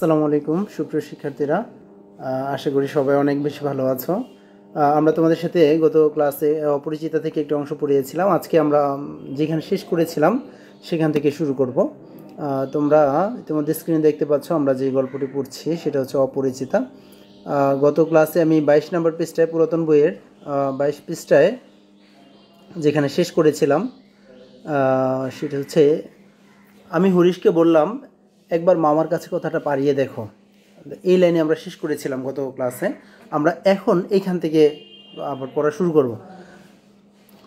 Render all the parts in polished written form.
আসসালামু আলাইকুম সুপ্রিয় শিক্ষার্থীরা, আশা করি সবাই অনেক বেশি ভালো আছো। আমরা তোমাদের সাথে গত ক্লাসে অপরিচিতা থেকে একটি অংশ পড়িয়েছিলাম। আজকে আমরা যেখানে শেষ করেছিলাম সেখান থেকে শুরু করব। তোমরা তোমাদের স্ক্রিনে দেখতে পাচ্ছ আমরা যে গল্পটি পড়ছি সেটা হচ্ছে অপরিচিতা। গত ক্লাসে আমি 22 নম্বর পৃষ্ঠায়, পুরাতন বইয়ের 22 পৃষ্ঠায় যেখানে শেষ করেছিলাম সেটা হচ্ছে, আমি হরিশকে বললাম একবার মামার কাছে কথাটা পাড়িয়ে দেখো। এই লাইনে আমরা শেষ করেছিলাম গত ক্লাসে। আমরা এখন এইখান থেকে আবার পড়া শুরু করব।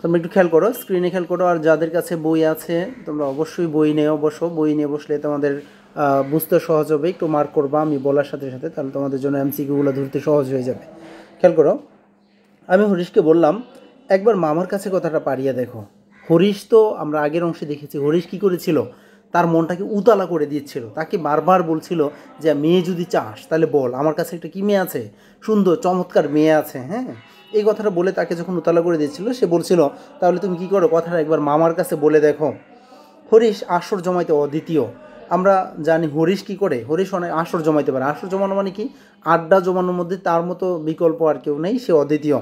তোমরা একটু খেয়াল করো, স্ক্রিনে খেয়াল করো। আর যাদের কাছে বই আছে তোমরা অবশ্যই বই নিয়ে বসো। বই নিয়ে বসলে তোমাদের বুঝতে সহজ হবে। একটু মার্ক করবা আমি বলার সাথে সাথে, তাহলে তোমাদের জন্য এমসিকিউগুলো ধরতে সহজ হয়ে যাবে। খেয়াল করো, আমি হরিশকে বললাম একবার মামার কাছে কথাটা পাড়িয়ে দেখো। হরিশ তো আমরা আগের অংশে দেখেছি হরিশ কী করেছিল, তার মনটাকে উতলা করে দিচ্ছিল। তাকে বারবার বলছিল যে মেয়ে যদি চাস তাহলে বল, আমার কাছে একটা কি মেয়ে আছে, সুন্দর চমৎকার মেয়ে আছে। হ্যাঁ, এই কথাটা বলে তাকে যখন উতলা করে দিচ্ছিল, সে বলছিল তাহলে তুমি কি করো, কথাটা একবার মামার কাছে বলে দেখো। হরিশ আসর জমাইতে অদ্বিতীয়। আমরা জানি হরিশ কী করে, হরিশ অনেক আসর জমাইতে পারে। আসর জমানো মানে কি, আড্ডা জমানোর মধ্যে তার মতো বিকল্প আর কেউ নেই, সে অদ্বিতীয়।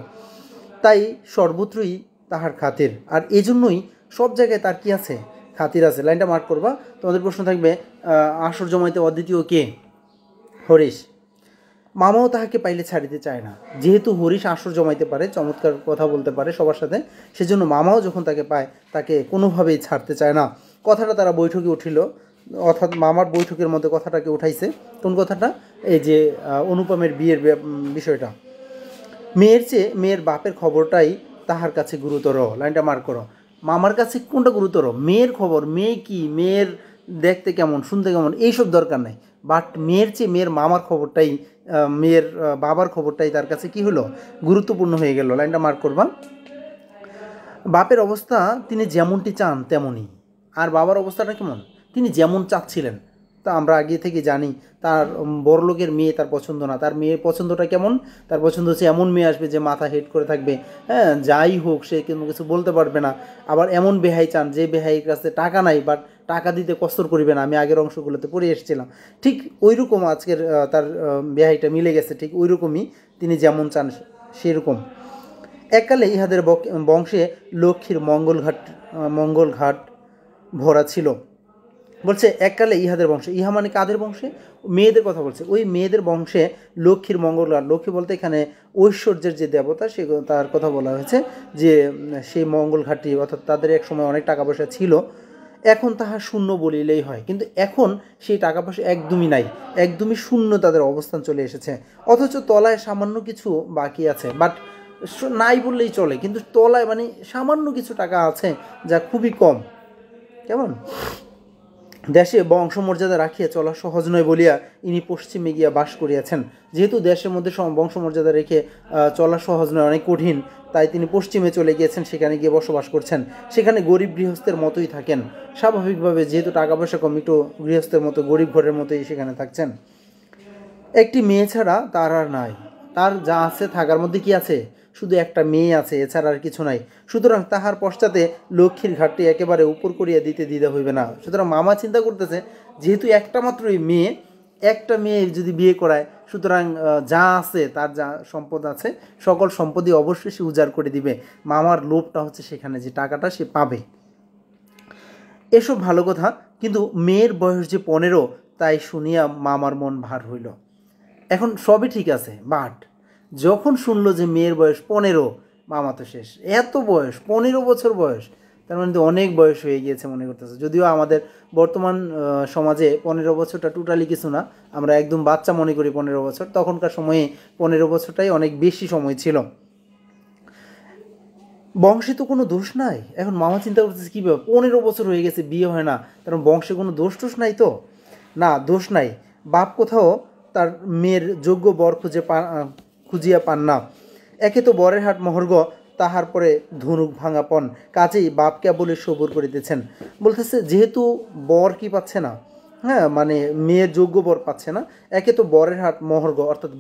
তাই সর্বত্রই তাহার খাতির, আর এজন্যই সব জায়গায় তার কি আছে, খাতির আছে। লাইনটা মার্ক করবা। তোমাদের প্রশ্ন থাকবে আসর জমাইতে অদ্বিতীয় কে? হরিশ। মামাও তাহাকে পাইলে ছাড়িতে চায় না। যেহেতু হরিশ আসর জমাইতে পারে, চমৎকার কথা বলতে পারে সবার সাথে, সেজন্য মামাও যখন তাকে পায় তাকে কোনোভাবেই ছাড়তে চায় না। কথাটা তারা বৈঠকে উঠিল, অর্থাৎ মামার বৈঠকের মধ্যে কথাটাকে উঠাইছে। কোন কথাটা? এই যে অনুপমের বিয়ের বিষয়টা। মেয়ের চেয়ে মেয়ের বাপের খবরটাই তাহার কাছে গুরুতর। লাইনটা মার্ক করো। মামার কাছে কোনটা গুরুতর? মেয়ের খবর। মেয়ে কি, মেয়ের দেখতে কেমন, শুনতে কেমন, এইসব দরকার নাই। বাট মেয়ের চেয়ে মেয়ের মামার খবরটাই, মেয়ের বাবার খবরটাই তার কাছে কি হলো, গুরুত্বপূর্ণ হয়ে গেল। লাইনটা মার্ক করবা। বাপের অবস্থা তিনি যেমনটি চান তেমনই। আর বাবার অবস্থাটা কেমন? তিনি যেমন চাচ্ছিলেন তা আমরা আগে থেকে জানি। তার বড়লোকের মেয়ে তার পছন্দ না। তার মেয়ের পছন্দটা কেমন? তার পছন্দ হচ্ছে এমন মেয়ে আসবে যে মাথা হেড করে থাকবে, হ্যাঁ, যাই হোক সে কোনো কিছু বলতে পারবে না। আবার এমন বেহাই চান যে বেহাইয়ের কাছে টাকা নাই, বাট টাকা দিতে কসর করবে না। আমি আগের অংশগুলোতে পড়ে এসেছিলাম। ঠিক ওই রকম আজকের তার বেহাইটা মিলে গেছে। ঠিক ওই রকমই তিনি যেমন চান সেরকম। এককালে ইহাদের বংশে লক্ষ্মীর মঙ্গলঘাট ভরা ছিল। বলছে এককালে ইহাদের বংশে, ইহা মানে কাদের বংশে? মেয়েদের কথা বলছে। ওই মেয়েদের বংশে লক্ষ্মীর মঙ্গলঘাট, লক্ষ্মী বলতে এখানে ঐশ্বর্যের যে দেবতা সে তার কথা বলা হয়েছে, যে সেই মঙ্গলঘাটটি, অর্থাৎ তাদের এক সময় অনেক টাকা পয়সা ছিল, এখন তাহা শূন্য বলিলেই হয়। কিন্তু এখন সেই টাকা পয়সা একদমই নাই, একদমই শূন্য তাদের অবস্থান চলে এসেছে। অথচ তলায় সামান্য কিছু বাকি আছে, বাট নাই বললেই চলে, কিন্তু তলায় মানে সামান্য কিছু টাকা আছে যা খুবই কম। কেমন? দেশে বংশমর্যাদা রাখিয়া চলা সহজ নয় বলিয়া ইনি পশ্চিমে গিয়া বাস করিয়াছেন। যেহেতু দেশের মধ্যে বংশমর্যাদা রেখে চলা সহজ নয়, অনেক কঠিন, তাই তিনি পশ্চিমে চলে গিয়েছেন, সেখানে গিয়ে বসবাস করছেন। সেখানে গরিব গৃহস্থের মতোই থাকেন স্বাভাবিকভাবে, যেহেতু টাকা পয়সা কম, একটু গৃহস্থের মতো, গরিব ঘরের মতোই সেখানে থাকছেন। একটি মেয়ে ছাড়া তার আর নাই। তার যা আছে, থাকার মধ্যে কি আছে, শুধু একটা মেয়ে আছে, এছাড়া আর কিছু নাই। সুতরাং তাহার পশ্চাতে লক্ষ্মীর ঘাটটি একেবারে উপর করিয়া দিতে দ্বিধা হইবে না। সুতরাং মামা চিন্তা করতেছে, যেহেতু একটা মাত্রই মেয়ে, একটা মেয়ে যদি বিয়ে করায়, সুতরাং যা আছে, তার যা সম্পদ আছে, সকল সম্পদই অবশ্যই সে উজাড় করে দিবে। মামার লোভটা হচ্ছে সেখানে, যে টাকাটা সে পাবে। এসব ভালো কথা, কিন্তু মেয়ের বয়স যে 15, তাই শুনিয়া মামার মন ভার হইল। এখন সবই ঠিক আছে, বাট যখন শুনলো যে মেয়ের বয়স 15, মামা তো শেষ। এত বয়স, 15 বছর বয়স, তার মানে তো অনেক বয়স হয়ে গিয়েছে মনে করতেছে। যদিও আমাদের বর্তমান সমাজে 15 বছরটা টোটালি কিছু না, আমরা একদম বাচ্চা মনে করি 15 বছর। তখনকার সময়ে 15 বছরটাই অনেক বেশি সময় ছিল। বংশে তো কোনো দোষ নাই। এখন মামা চিন্তা করতেছে কীভাবে, 15 বছর হয়ে গেছে, বিয়ে হয় না, কারণ বংশে কোনো দোষ টোষ নাই তো? না, দোষ নাই। বাপ কোথাও তার মেয়ের যোগ্য বর খুঁজিয়া পান না। একে তো বরের হাট মহর্গ, তাহার পরে ধনুক ভাঙাপন, কাজেই বাপ কেবলই সবুর করিতেছেন। বলতেছে যেহেতু বর কি পাচ্ছে না, হ্যাঁ, মানে মেয়ের যোগ্য বর পাচ্ছে না, একে তো বরের হাট মহর্গ, অর্থাৎ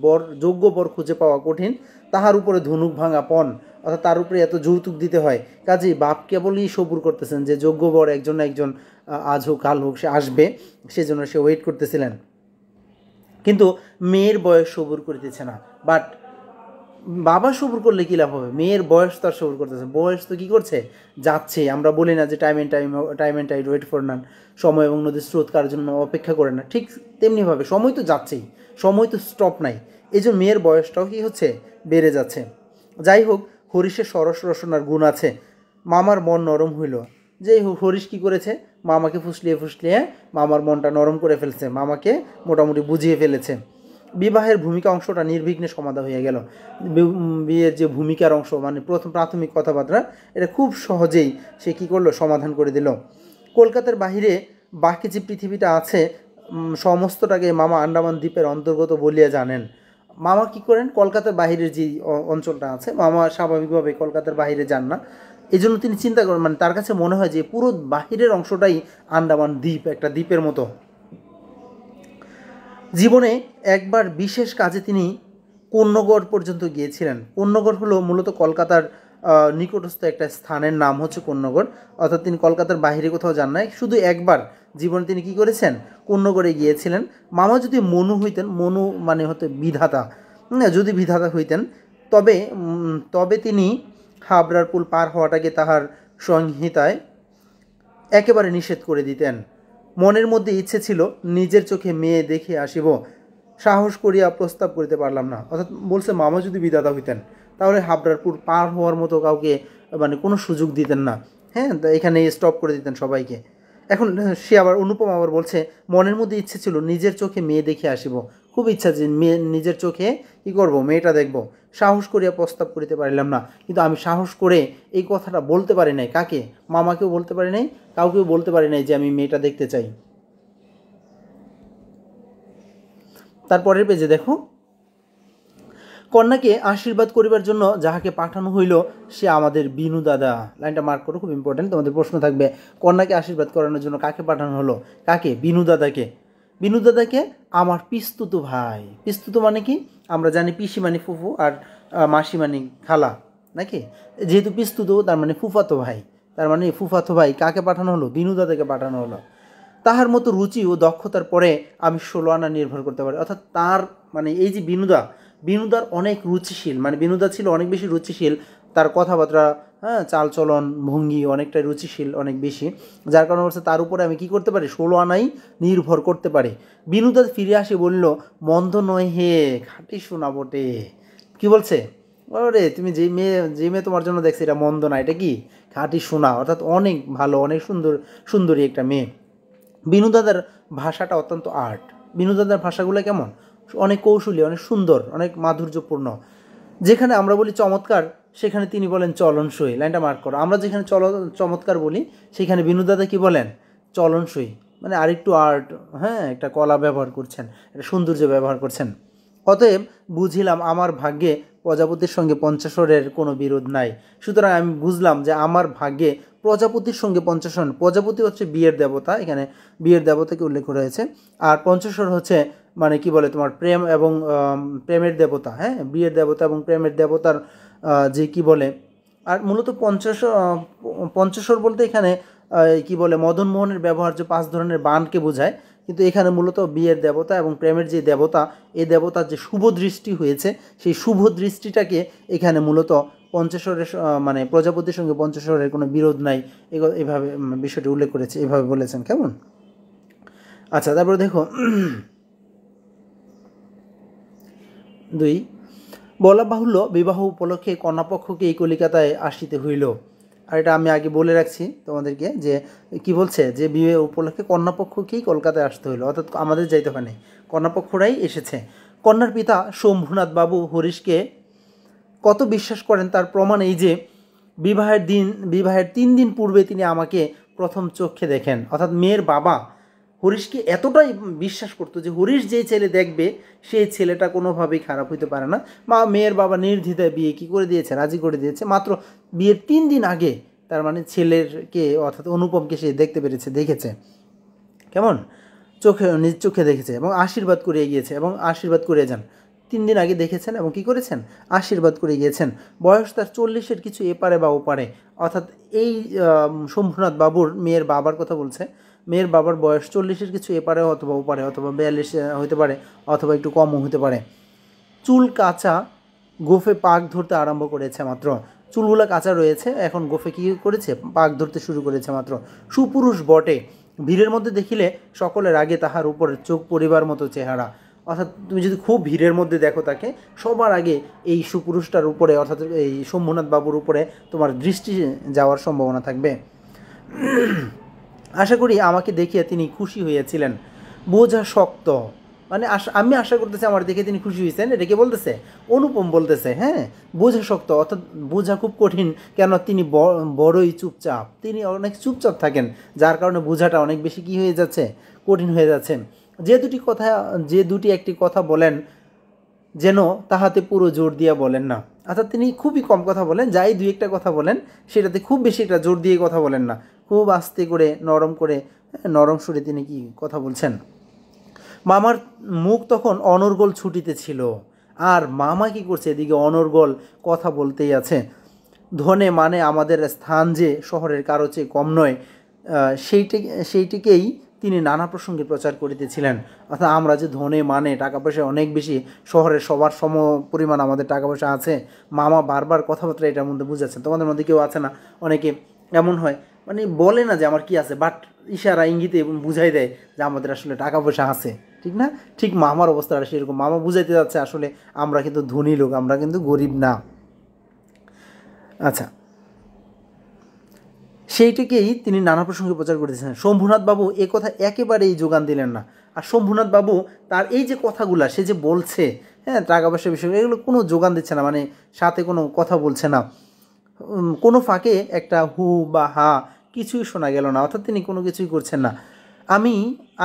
যোগ্য বর খুঁজে পাওয়া কঠিন, তাহার উপরে ধনুক ভাঙা পণ, অর্থাৎ তার উপরে এত যৌতুক দিতে হয়। কাজেই বাপ কেবলই সবুর করতেছেন যে যোগ্য বর একজন না একজন আজ হোক কাল হোক সে আসবে, সেজন্য সে ওয়েট করতেছিলেন। কিন্তু মেয়ের বয়স সবুর করিতেছে না। বাট বাবা সবুর করলে কী লাভ হবে, মেয়ের বয়স তো আর সবুর করতেছে, বয়স তো কী করছে, যাচ্ছে। আমরা বলি না যে time and tide wait for none, সময় এবং নদীর স্রোত কার জন্য অপেক্ষা করে না, ঠিক তেমনিভাবে সময় তো যাচ্ছেই, সময় তো স্টপ নাই। এই যে মেয়ের বয়সটাও কী হচ্ছে, বেড়ে যাচ্ছে। যাই হোক, হরিশের সরস রসনার গুণ আছে, মামার মন নরম হইল। যে হরিশ কী করেছে, মামাকে ফুসলিয়ে মামার মনটা নরম করে ফেলছে, মামাকে মোটামুটি বুঝিয়ে ফেলেছে। বিবাহের ভূমিকা অংশটা নির্বিঘ্নে সমাধা হয়ে গেল। বিয়ের যে ভূমিকার অংশ, মানে প্রাথমিক কথাবার্তা, এটা খুব সহজেই সে কী করলো, সমাধান করে দিল। কলকাতার বাহিরে বাকি যে পৃথিবীটা আছে সমস্তটাকে মামা আন্দামান দ্বীপের অন্তর্গত বলিয়া জানেন। মামা কী করেন, কলকাতার বাহিরের যে অঞ্চলটা আছে, মামা স্বাভাবিকভাবে কলকাতার বাহিরে যান না। এই জন্য তিনি চিন্তা করেন, মানে তার কাছে মনে হয় যে পুরো বাহিরের অংশটাই আন্দামান দ্বীপ, একটা দ্বীপের মতো। জীবনে একবার বিশেষ কাজে তিনি কোন্নগর পর্যন্ত গিয়েছিলেন। কোন্নগর হলো মূলত কলকাতার নিকটস্থ একটা স্থানের নাম হচ্ছে কোন্নগর, অর্থাৎ তিনি কলকাতার বাইরে কোথাও যান নাই, শুধু একবার জীবনে তিনি কী করেছেন, কোন্নগরে গিয়েছিলেন। মামা যদি মনু হইতেন, মনু মানে হতে বিধাতা, যদি বিধাতা হইতেন, তবে তবে তিনি হাবড়ার পুল পার হওয়াটাকে তাহার সংহিতায় একেবারে নিষেধ করে দিতেন। মনের মধ্যে ইচ্ছে ছিল নিজের চোখে মেয়ে দেখে আসিব, সাহস করিয়া প্রস্তাব করিতে পারলাম না। অর্থাৎ বলছে মামা যদি বিধাতা হইতেন তাহলে হাবড়ারপুর পার হওয়ার মতো কাউকে মানে কোনো সুযোগ দিতেন না, হ্যাঁ, এখানে স্টপ করে দিতেন সবাইকে। এখন সে আবার অনুপম আবার বলছে মনের মধ্যে ইচ্ছে ছিল নিজের চোখে মেয়ে দেখে আসিব, খুব ইচ্ছা যে মেয়ে নিজের চোখে কী করবো, মেয়েটা দেখব, সাহস করিয়া প্রস্তাব করিতে পারিলাম না। কিন্তু আমি সাহস করে এই কথাটা বলতে পারি নাই, কাকে, মামাকেও বলতে পারি নাই, কাউকেও বলতে পারি নাই যে আমি মেয়েটা দেখতে চাই। তারপরের পেজে দেখো, কন্যাকে আশীর্বাদ করিবার জন্য যাহাকে পাঠানো হইল সে আমাদের বিনু দাদা। লাইনটা মার্ক করো, খুব ইম্পর্টেন্ট, তোমাদের প্রশ্ন থাকবে। কন্যাকে আশীর্বাদ করানোর জন্য কাকে পাঠানো হলো, কাকে, বিনু দাদাকে। বিনু দাদাকে আমার পিস্তুত ভাই। পিস্তুত মানে কি, আমরা জানি পিসি মানে ফুফু আর মাসি মানে খালা, নাকি, যেহেতু পিস্তুত তার মানে ফুফাতো ভাই, তার মানে ফুফাতো ভাই কাকে পাঠানো হলো, বিনু দাদাকে পাঠানো হলো। তাহার মতো রুচি ও দক্ষতার পরে আমি 16 আনা নির্ভর করতে পারি। অর্থাৎ তার মানে এই যে বিনুদার অনেক রুচিশীল, মানে বিনুদা ছিল অনেক বেশি রুচিশীল, তার কথাবার্তা, হ্যাঁ, চালচলন ভঙ্গি অনেকটাই রুচিশীল, অনেক বেশি, যার কারণে বলছে তার উপরে আমি কি করতে পারি, 16 আনাই নির্ভর করতে পারি। বিনুদা ফিরে আসে বলল, মন্দ নয় হে, খাঁটি সোনা বটে। কি বলছে, ওরে তুমি যে মেয়ে তোমার জন্য দেখছি এটা মন্দ না, এটা কি খাঁটি সোনা, অর্থাৎ অনেক ভালো, অনেক সুন্দরী একটা মেয়ে। বিনুদাদার ভাষাটা অত্যন্ত আর্ট। বিনুদাদার ভাষাগুলো কেমন, অনেক কৌশলী, অনেক সুন্দর, অনেক মাধুর্যপূর্ণ। যেখানে আমরা বলি চমৎকার, সেখানে তিনি বলেন চলনসই। লাইনটা মার্ক করো, আমরা যেখানে চমৎকার বলি সেখানে বিনুদাদা কি বলেন, চলনসই, মানে আরেকটু আর্ট, হ্যাঁ, একটা কলা ব্যবহার করছেন, একটা সৌন্দর্য ব্যবহার করছেন। অতএব বুঝিলাম আমার ভাগ্যে প্রজাপতির সঙ্গে পঞ্চাশরের কোনো বিরোধ নাই। সুতরাং আমি বুঝলাম যে আমার ভাগ্যে প্রজাপতির সঙ্গে পঞ্চাশর, প্রজাপতি হচ্ছে বিয়ের দেবতা, এখানে বিয়ের দেবতাকে উল্লেখ করা হয়েছে, আর পঞ্চাশর হচ্ছে মানে কি বলে তোমার প্রেম এবং প্রেমের দেবতা, হ্যাঁ, বিয়ের দেবতা এবং প্রেমের দেবতার যে কি বলে, আর মূলত পঞ্চাশর বলতে এখানে কি বলে মদন মোহনের ব্যবহার যে 5 ধরনের বানকে বোঝায়, কিন্তু এখানে মূলত বিয়ের দেবতা এবং প্রেমের যে দেবতা, এই দেবতার যে শুভ দৃষ্টি হয়েছে, সেই শুভ দৃষ্টিটাকে এখানে মূলত পঞ্চেশ্বরের মানে প্রজাপতির সঙ্গে পঞ্চেশ্বরের কোনো বিরোধ নাই, এভাবে বিষয়টি উল্লেখ করেছে, এভাবে বলেছেন। কেমন, আচ্ছা, তারপরে দেখো 2, বলা বাহুল্য বিবাহ উপলক্ষে কন্যাপক্ষকে এই কলিকাতায় আসিতে হইল। আর এটা আমি আগে বলে রাখছি তোমাদেরকে যে কি বলছে, যে বিয়ে উপলক্ষে কন্যাপক্ষকেই কলকাতায় আসতে হইলো, অর্থাৎ আমাদের যাইতে হয় নাই, কন্যাপক্ষরাই এসেছে। কন্যার পিতা শম্ভুনাথ বাবু হরিশকে কত বিশ্বাস করেন তার প্রমাণ এই যে বিবাহের 3 দিন পূর্বে তিনি আমাকে প্রথম চোখে দেখেন। অর্থাৎ মেয়ের বাবা হরিশকে এতটাই বিশ্বাস করতো যে হরিশ যে ছেলে দেখবে সেই ছেলেটা কোনোভাবেই খারাপ হইতে পারে না। মেয়ের বাবা নির্দ্বিধায় বিয়ে কী করে দিয়েছে, রাজি করে দিয়েছে, মাত্র বিয়ের 3 দিন আগে। তার মানে ছেলেরকে অর্থাৎ অনুপমকে সে দেখেছে কেমন, নিজ চোখে দেখেছে এবং আশীর্বাদ করিয়ে গিয়েছে, এবং আশীর্বাদ করে যান। 3 দিন আগে দেখেছেন এবং কি করেছেন, আশীর্বাদ করে গিয়েছেন। বয়স তার 40-এর কিছু এপারে বা ওপারে, অর্থাৎ এই শম্ভুনাথ বাবুর মেয়ের বাবার কথা বলছে। মেয়ের বাবার বয়স 40-এর কিছু এপারে অথবা ওপারে, অথবা 42 হতে পারে, অথবা একটু কমও হতে পারে। চুল কাঁচা, গোফে পাক ধরতে আরম্ভ করেছে মাত্র। চুলগুলো কাঁচা রয়েছে, এখন গোফে কী করেছে, পাক ধরতে শুরু করেছে মাত্র। সুপুরুষ বটে, ভিড়ের মধ্যে দেখিলে সকলের আগে তাহার উপরে চোখ পড়িবার মতো চেহারা। অর্থাৎ তুমি যদি খুব ভিড়ের মধ্যে দেখো তাকে, সবার আগে এই সুপুরুষটার উপরে, অর্থাৎ এই শম্ভুনাথ বাবুর উপরে তোমার দৃষ্টি যাওয়ার সম্ভাবনা থাকবে। আশা করি আমাকে দেখিয়া তিনি খুশি হইয়াছিলেন। বোঝা শক্ত, মানে আমি আশা করতেছি আমার দেখে তিনি খুশি হয়েছেন। এটা কে বলতেছে? অনুপম বলতেছে। হ্যাঁ, বোঝা শক্ত, অর্থাৎ বোঝা খুব কঠিন। কেন? তিনি বড়ই চুপচাপ, তিনি অনেক চুপচাপ থাকেন, যার কারণে বোঝাটা অনেক বেশি কী হয়ে যাচ্ছে, কঠিন হয়ে যাচ্ছে। যে দুটি একটি কথা বলেন, যেন তাহাতে পুরো জোর দিয়া বলেন না। অর্থাৎ তিনি খুবই কম কথা বলেন, যাই দুই একটা কথা বলেন সেটাতে খুব বেশি একটা জোর দিয়ে কথা বলেন না, খুব আস্তে করে নরম সুরে তিনি কি কথা বলছেন। মামার মুখ তখন অনর্গল ছুটিতে ছিল, আর মামা কি করছে, এদিকে অনর্গল কথা বলতেই আছে। ধনে মানে আমাদের স্থান যে শহরের কারো চেয়ে কম নয়, সেইটিকেই তিনি নানা প্রসঙ্গে প্রচার করিতেছিলেন। অর্থাৎ আমরা যে ধনে মানে টাকা পয়সা অনেক বেশি, শহরের সবার সম পরিমাণ আমাদের টাকা পয়সা আছে। মামা বারবার কথাবার্তা এটার মধ্যে বুঝাচ্ছেন। তোমাদের মধ্যে কেউ আছে না, অনেকে এমন হয়, মানে বলে না যে আমার কি আছে, বাট ইশারা ইঙ্গিতে বুঝাই দেয় যে আমাদের আসলে টাকা পয়সা আছে, ঠিক না? ঠিক মামার অবস্থাটা সেরকম। মামা বুঝাইতে যাচ্ছে আসলে আমরা কিন্তু ধনী লোক, আমরা কিন্তু গরিব না। আচ্ছা, সেইটিকেই তিনি নানা প্রসঙ্গে প্রচার করেছেন। শম্ভুনাথ বাবু এ কথা একেবারেই যোগান দিলেন না। আর শম্ভুনাথ বাবু তার এই যে কথাগুলা সে যে বলছে, হ্যাঁ, টাকা পয়সার বিষয়, এগুলো কোনো যোগান দিচ্ছে না, মানে সাথে কোনো কথা বলছে না। কোনো ফাঁকে একটা হু বা হা কিছুই শোনা গেল না, অর্থাৎ তিনি কোনো কিছুই করছেন না।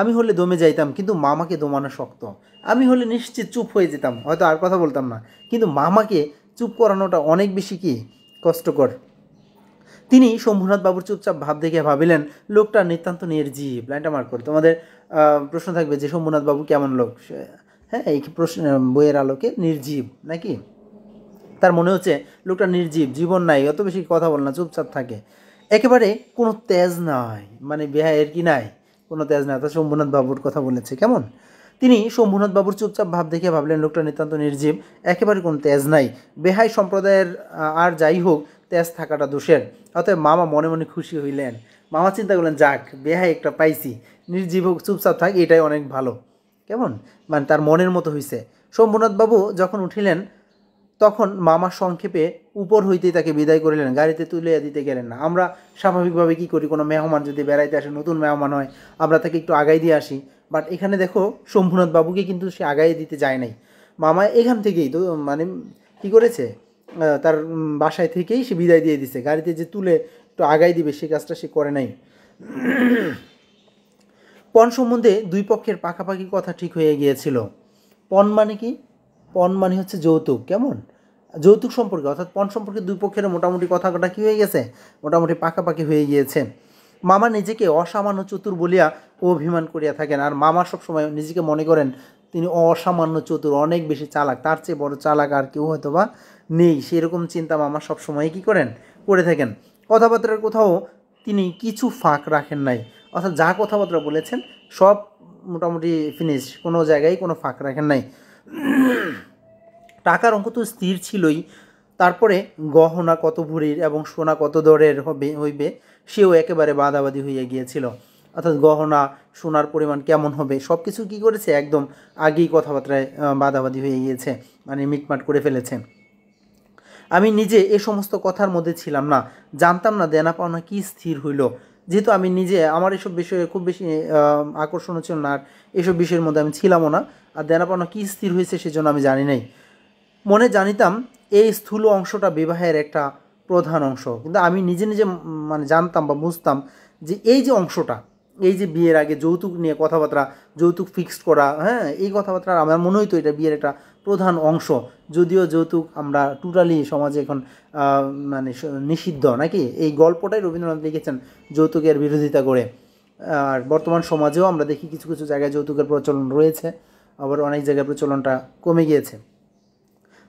আমি হলে দমে যাইতাম, কিন্তু মামাকে দমানো শক্ত। আমি হলে নিশ্চিত চুপ হয়ে যেতাম, হয়তো আর কথা বলতাম না, কিন্তু মামাকে চুপ করানোটা অনেক বেশি কি কষ্টকর। তিনি শম্ভুনাথ বাবুর চুপচাপ ভাব দেখে ভাবিলেন লোকটা নিতান্ত নির্জীব। লাইনটা মার্ক করে, তোমাদের প্রশ্ন থাকবে যে শম্ভুনাথ বাবু কেমন লোক। হ্যাঁ, এই প্রশ্ন বইয়ের আলোকে নির্জীব নাকি, তার মনে হচ্ছে লোকটা নির্জীব, জীবন নাই, অত বেশি কথা বল না, চুপচাপ থাকে, একেবারে কোনো তেজ নাই, মানে বেহায়ের কি নাই, কোনো তেজ নাই। অর্থাৎ শম্ভুনাথ বাবুর কথা বলেছে কেমন। তিনি শম্ভুনাথ বাবুর চুপচাপ ভাব দেখে ভাবলেন লোকটা নিতান্ত নির্জীব, একেবারে কোনো তেজ নাই। বেহাই সম্প্রদায়ের আর যাই হোক, তেজ থাকাটা দোষের। অতএব মামা মনে মনে খুশি হইলেন। মামা চিন্তা করলেন, যাক, বেহাই একটা পাইছি, নির্জীব হোক, চুপচাপ থাক, এটাই অনেক ভালো। কেমন, মানে তার মনের মতো হইছে। শম্ভুনাথ বাবু যখন উঠিলেন, তখন মামা সংক্ষেপে উপর হইতেই তাকে বিদায় করিলেন, গাড়িতে তুলিয়া দিতে গেলেন না। আমরা স্বাভাবিকভাবে কী করি, কোনো মেহমান যদি বেড়াইতে আসে, নতুন মেহমান হয়, আমরা তাকে একটু আগাই দিয়ে আসি। বাট এখানে দেখো শম্ভুনাথ বাবুকে কিন্তু সে আগাই দিতে যায় নাই। মামা এখান থেকেই তো মানে কী করেছে, তার বাসায় থেকেই সে বিদায় দিয়ে দিছে, গাড়িতে যে তুলে একটু আগাই দিবে সে কাজটা সে করে নাই। পণ সম্বন্ধে দুই পক্ষের পাকাপাকি কথা ঠিক হয়ে গিয়েছিল। পণ মানে কি? পণ মানে হচ্ছে যৌতুক। কেমন, যৌতুক সম্পর্কে, অর্থাৎ পণ সম্পর্কে দুই পক্ষের মোটামুটি কথাটা কী হয়ে গেছে, মোটামুটি পাকাপাকি হয়ে গিয়েছে। মামা নিজেকে অসামান্য চতুর বলিয়া অভিমান করিয়া থাকেন, আর মামা সবসময় নিজেকে মনে করেন তিনি অসামান্য চতুর, অনেক বেশি চালাক, তার চেয়ে বড় চালাক আর কেউ হয়তো বা নেই, সেরকম চিন্তা মামা সবসময় কী করেন, করে থাকেন। কথাবার্তার কোথাও তিনি কিছু ফাঁক রাখেন নাই, অর্থাৎ যা কথাবার্তা বলেছেন সব মোটামুটি ফিনিশ, কোনো জায়গায় কোনো ফাঁক রাখেন নাই। টাকার অঙ্ক তো স্থির ছিলই, তারপরে গহনা কত ভরির এবং সোনা কত দরের হইবে সেও একেবারে বাদাবাদি হইয়া গিয়েছিল। অর্থাৎ গহনা সোনার পরিমাণ কেমন হবে সব কিছু কী করেছে, একদম আগেই কথাবার্তায় বাদাবাদি হয়ে গিয়েছে, মানে মিটমাট করে ফেলেছে। আমি নিজে এ সমস্ত কথার মধ্যে ছিলাম না, জানতাম না দেনা পাওনা কী স্থির হইল। যেহেতু আমি নিজে, আমার এসব বিষয়ে খুব বেশি আকর্ষণ ছিল না, আর এসব বিষয়ের মধ্যে আমি ছিলামও না, আর দেনা পাওনা কী স্থির হয়েছে সেজন্য আমি জানি নাই। মনে জানিতাম এই স্থূল অংশটা বিবাহের একটা প্রধান অংশ, কিন্তু আমি নিজে নিজে মানে জানতাম বা বুঝতাম যে এই যে অংশটা, এই যে বিয়ের আগে যৌতুক নিয়ে কথাবার্তা, যৌতুক ফিক্সড করা, হ্যাঁ, এই কথাবার্তা আমার মনে হইতো এটা বিয়ের একটা প্রধান অংশ। যদিও যৌতুক আমরা টোটালি সমাজে এখন মানে নিষিদ্ধ নাকি, এই গল্পটাই রবীন্দ্রনাথ লিখেছেন যৌতুকের বিরোধিতা করে। আর বর্তমান সমাজেও আমরা দেখি কিছু কিছু জায়গায় যৌতুকের প্রচলন রয়েছে, আবার অনেক জায়গায় প্রচলনটা কমে গিয়েছে।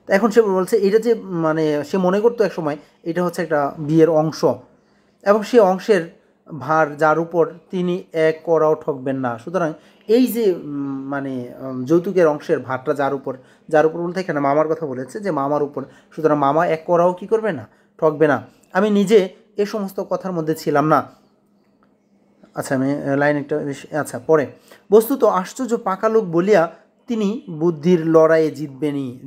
তো এখন সে বলছে এটা যে মানে সে মনে করতো এক সময় এটা হচ্ছে একটা বিয়ের অংশ, এবং সে অংশের ভার যার উপর তিনি এক করাও ঠকবেন না। সুতরাং এই যে মানে যৌতুকের অংশের ভারটা যার উপর বলতে এখানে মামার কথা বলেছে যে মামার উপর, সুতরাং মামা এক করাও কী করবে না, ঠকবে না। আমি নিজে এ সমস্ত কথার মধ্যে ছিলাম না। আচ্ছা, আমি লাইন একটা আচ্ছা পরে, বস্তুত আশ্চর্য পাকা লোক বলিয়া তিনি বুদ্ধির লড়াইয়ে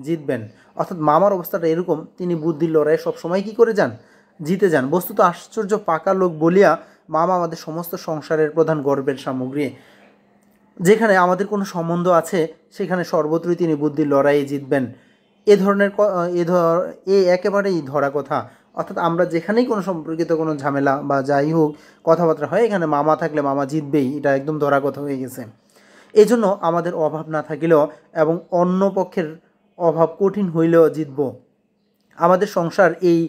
জিতবেন। অর্থাৎ মামার অবস্থাটা এরকম, তিনি বুদ্ধির লড়াইয়ে সবসময় কী করে যান, জিতে যান। বস্তুত আশ্চর্য পাকা লোক বলিয়া মামা আমাদের সমস্ত সংসারের প্রধান গর্বের সামগ্রী। যেখানে আমাদের কোনো সম্বন্ধ আছে সেখানে সর্বত্রই তিনি বুদ্ধির লড়াইয়ে জিতবেন। এ ধরনের একেবারেই ধরা কথা। অর্থাৎ আমরা যেখানেই কোনো সম্পর্কিত কোনো ঝামেলা বা যাই হোক কথাবার্তা হয়, এখানে মামা থাকলে মামা জিতবেই, এটা একদম ধরা কথা হয়ে গেছে। এই জন্য আমাদের অভাব না থাকিলেও এবং অন্য পক্ষের অভাব কঠিন হইলেও জিতব। আমাদের সংসার এই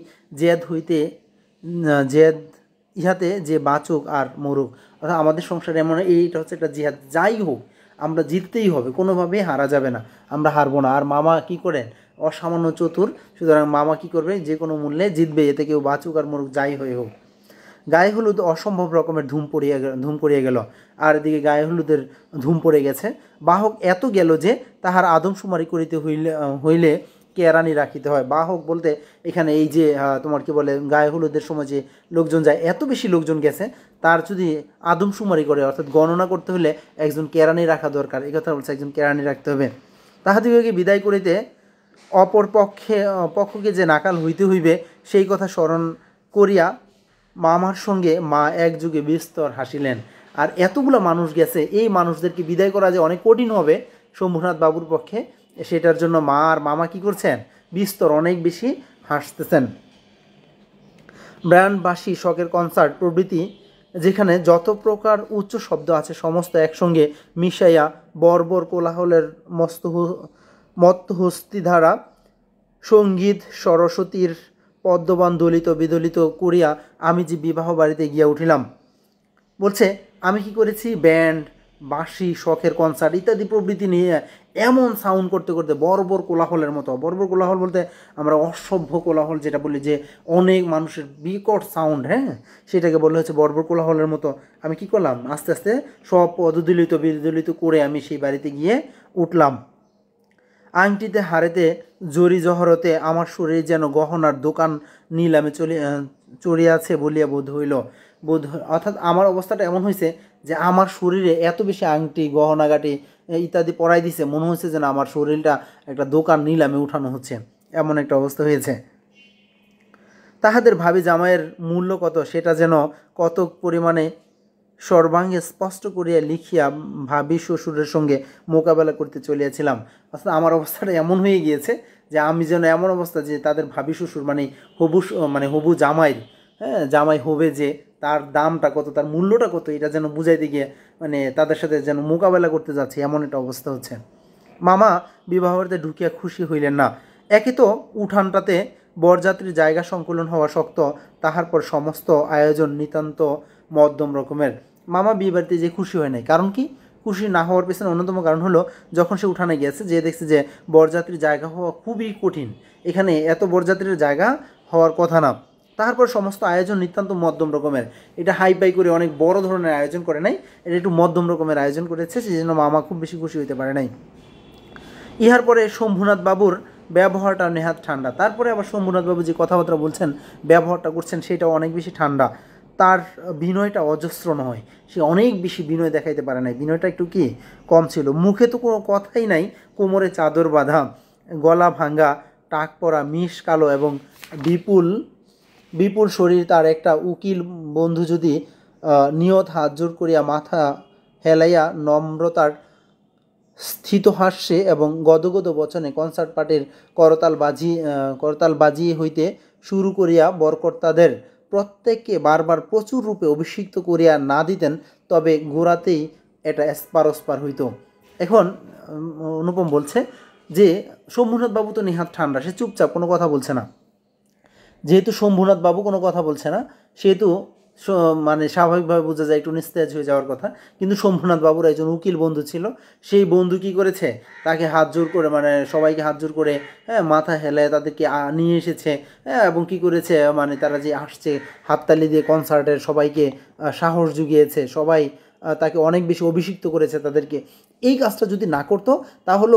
জেদ ইহাতে যে বাঁচুক আর মরুক, অর্থাৎ আমাদের সংসার এমন, এইটা হচ্ছে একটা জিহাদ, যাই হোক আমরা জিততেই হবে, কোনোভাবেই হারা যাবে না, আমরা হারবো না। আর মামা কি করেন, অসামান্য চতুর, সুতরাং মামা কি করবে, যে কোনো মূল্যে জিতবে, এতে কেউ বাঁচুক আর মরুক যাই হয়ে হোক। গায়ে হলুদ অসম্ভব রকমের ধুম পড়িয়া গেল, আর এদিকে গায়ে হলুদের ধুম পড়ে গেছে। বাহক এত গেল যে তাহার আদমশুমারি করিতে হইলে কেরানি রাখিতে হয়। বাহক বলতে এখানে এই যে তোমার কি বলে, গায়ে হলুদের সময় যে লোকজন যায়, এত বেশি লোকজন গেছে, তার যদি আদমশুমারি করে অর্থাৎ গণনা করতে হলে একজন কেরানি রাখা দরকার, এই কথা বলছে, একজন কেরানি রাখতে হবে। তাহাদিগকে বিদায় করিতে অপর পক্ষকে যে নাকাল হইতে হইবে সেই কথা স্মরণ করিয়া মামার সঙ্গে মা একযুগে বিস্তর হাসিলেন। আর এতগুলো মানুষ গেছে, এই মানুষদেরকে বিদায় করা যে অনেক কঠিন হবে শম্ভুনাথ বাবুর পক্ষে, সেটার জন্য মা আর মামা কি করছেন, বিস্তর অনেক বেশি হাসতেছেন। ব্র্যান্ডবাসী, শখের কনসার্ট প্রভৃতি যেখানে যত প্রকার উচ্চ শব্দ আছে সমস্ত একসঙ্গে মিশাইয়া বর্বর কোলাহলের মত্তহস্তিধারা সঙ্গীত সরস্বতীর পদ্মবান দলিত বিদলিত করিয়া আমি যে বিবাহ বাড়িতে গিয়া উঠিলাম। বলছে আমি কি করেছি, ব্যান্ড, বাঁশি, শখের কনসার্ট ইত্যাদি প্রভৃতি নিয়ে এমন সাউন্ড করতে করতে বর্বর কোলাহলের মতো, বর্বর কোলাহল বলতে আমরা অসভ্য কোলাহল যেটা বলি, যে অনেক মানুষের বিকট সাউন্ড, হ্যাঁ, সেটাকে বলা হচ্ছে বর্বর কোলাহলের মতো। আমি কি করলাম, আস্তে আস্তে সব পদদলিত বিদলিত করে আমি সেই বাড়িতে গিয়ে উঠলাম। আংটিতে হাড়েতে জরি জহরতে আমার শরীর যেন গহনার দোকান নিলামে চড়িয়াছে বলিয়া বোধ হইল। অর্থাৎ আমার অবস্থাটা এমন হয়েছে যে আমার শরীরে এত বেশি আংটি গহনাগাটি ইত্যাদি পরাই দিছে, মনে হচ্ছে যেন আমার শরীরটা একটা দোকান নিলামে উঠানো হচ্ছে, এমন একটা অবস্থা হয়েছে। তাহাদের ভাবি জামাইয়ের মূল্য কত সেটা যেন কত পরিমাণে সর্বাঙ্গে স্পষ্ট করিয়া লিখিয়া ভাবি শ্বশুরের সঙ্গে মোকাবেলা করতে চলিয়াছিলাম। অর্থাৎ আমার অবস্থাটা এমন হয়ে গিয়েছে যে আমি যেন এমন অবস্থা যে তাদের ভাবি শ্বশুর মানে হবু জামাই, হ্যাঁ, জামাই হবে যে তার দামটা কত, তার মূল্যটা কত, এটা যেন বুঝাইতে গিয়ে মানে তাদের সাথে যেন মোকাবেলা করতে যাচ্ছে, এমন একটা অবস্থা হচ্ছে। মামা বিবাহবাড়িতে ঢুকিয়া খুশি হইলেন না। একে তো উঠানটাতে বরযাত্রীর জায়গা সংকুলন হওয়া শক্ত, তাহার পর সমস্ত আয়োজন নিতান্ত মধ্যম রকমের। মামা বিয়ে বাড়িতে যে খুশি হয় নাই, কারণ কি, খুশি না হওয়ার পেছনে অন্যতম কারণ হলো যখন সে উঠানে গিয়েছে যে দেখছে যে বরযাত্রীর জায়গা হওয়া খুবই কঠিন, এখানে এত বরযাত্রীর জায়গা হওয়ার কথা না। তারপর সমস্ত আয়োজন নিতান্ত মধ্যম রকমের, এটা হাইপাই করে অনেক বড় ধরনের আয়োজন করে নাই, এটা একটু মধ্যম রকমের আয়োজন করেছে, সেই জন্য মামা খুব বেশি খুশি হইতে পারে নাই। ইহার পরে শম্ভুনাথ বাবুর ব্যবহারটা নেহাত ঠান্ডা। তারপরে আবার শম্ভুনাথ বাবু যে কথাবার্তা বলছেন, ব্যবহারটা করছেন, সেটাও অনেক বেশি ঠান্ডা। তার বিনয়টা অজস্র নয়, সে অনেক বেশি বিনয় দেখাইতে পারে নাই, বিনয়টা একটু কি কম ছিল। মুখে তো কোনো কথাই নাই, কোমরে চাদর বাঁধা, গলা ভাঙ্গা, টাক পরা, মিশ কালো এবং বিপুল বিপুল শরীর। তার একটা উকিল বন্ধু যদি নিয়ত হাত জোর করিয়া মাথা হেলাইয়া নম্রতার স্থিতহাস্যে এবং গদগদ বচনে কনসার্ট পার্টির করতাল বাজিয়ে হইতে শুরু করিয়া বরকর্তাদের প্রত্যেককে বারবার প্রচুর রূপে অভিষিক্ত করিয়া না দিতেন, তবে গোড়াতেই এটা এসপার হইত। এখন অনুপম বলছে যে শম্ভুনাথ বাবু তো নেহাত ঠান্ডা, সে চুপচাপ কোনো কথা বলছে না। যেহেতু শম্ভুনাথ বাবু কোনো কথা বলছে না, সেহেতু মানে স্বাভাবিকভাবে বোঝা যায় একটু নিস্তেজ হয়ে যাওয়ার কথা, কিন্তু শম্ভুনাথ বাবুর একজন উকিল বন্ধু ছিল, সেই বন্ধু কী করেছে, তাকে হাত জোর করে, মানে সবাইকে হাত জোর করে, হ্যাঁ, মাথা হেলায় তাদেরকে নিয়ে এসেছে, হ্যাঁ, এবং কী করেছে, মানে তারা যে আসছে হাততালি দিয়ে কনসার্টের সবাইকে সাহস জুগিয়েছে, সবাই তাকে অনেক বেশি অভিষিক্ত করেছে তাদেরকে। এই কাজটা যদি না করতো, তাহলে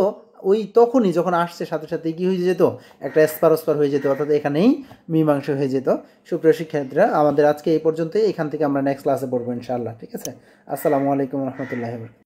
ওই তখনই যখন আসছে সাথে সাথে কী হয়ে যেত, একটা এসপার হয়ে যেত, অর্থাৎ এখানেই মীমাংসা হয়ে যেত। সুপ্রিয় শিক্ষার্থীরা, আমাদের আজকে এই পর্যন্তই। এখান থেকে আমরা নেক্সট ক্লাসে পড়বো ইনশাআল্লাহ। ঠিক আছে, আসসালামু আলাইকুম রহমতুল্লাহ।